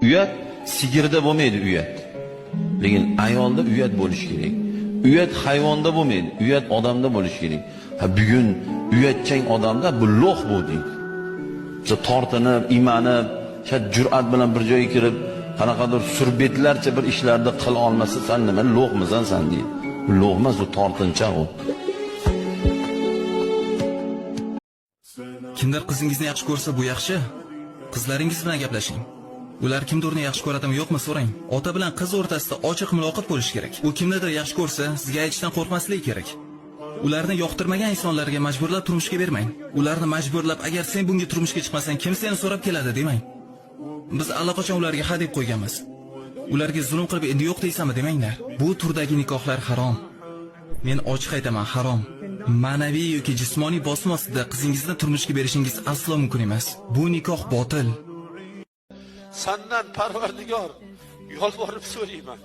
Uyat sigirda bo'lmaydi uyat. Lekin ayolda uyat bo'lishi kerak. Uyat hayvonda bo'lmaydi, uyat odamda bo'lishi kerak. Ha bugun uyatchang odamda bu lo'q bu deydi. Biza tortinib, imanib, jur'at bilan bir joyga kirib, qanaqadir surbetlarcha bir ishlarni qila olmasa, sen nima lo'qmisan sen deydi. Bu lo'q emas, u tortinchoq u. Kimdir qizingizni yaxshi ko'rsa, bu yaxshi. Qizlaringiz bilan gaplashing. Ular kimdirni yaxshi ko'radimi, yo'qmi so'rang. Ota bilan qiz o'rtasida ochiq muloqot bo'lishi kerak. U kimnidir yaxshi ko'rsa, sizga aytishdan qo'rqmasligi kerak. Ularni yoqtirmagan insonlarga majburlab turmushga bermang. Ularni majburlab, agar sen bunga turmushga chiqmasang, kim seni so'rab keladi demang. Biz allaqachon ularga ha deb qo'yganmiz. Ularga zulm qilib endi yo'q deysanmi demanglar. Bu turdagi nikohlar harom. Men ochiq aytaman, harom. Ma'naviy yoki jismoniy bosim ostida qizingizni turmushga berishingiz aslo mumkin emas. Bu nikoh botil. Sandan Parvardigor yolvorib so'rayman.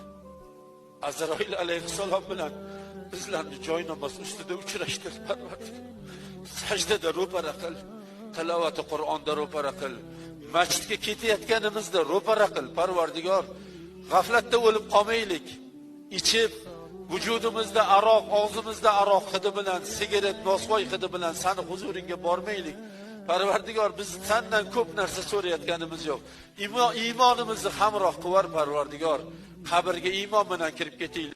Azroil alayhissalom bilan bizlarni joy namoz ustida uchrashtir Parvardigor. Sajdada ro'para qil, tilovati Qur'onda ro'para qil, masjidga ketayotganimizda ro'para qil Parvardigor. G'aflatda o'lib qolmaylik. Ichib vujudimizda aroq, og'zimizda aroq hidi bilan, sigaret, nosvoy hidi bilan seni huzuringga bormaylik. Parvardigor, biz sendan ko'p narsa so'rayotganimiz yo'q. Iymonimizni hamroh qilvar Parvardigor. Qabrga iymon bilan kirib ketaylik.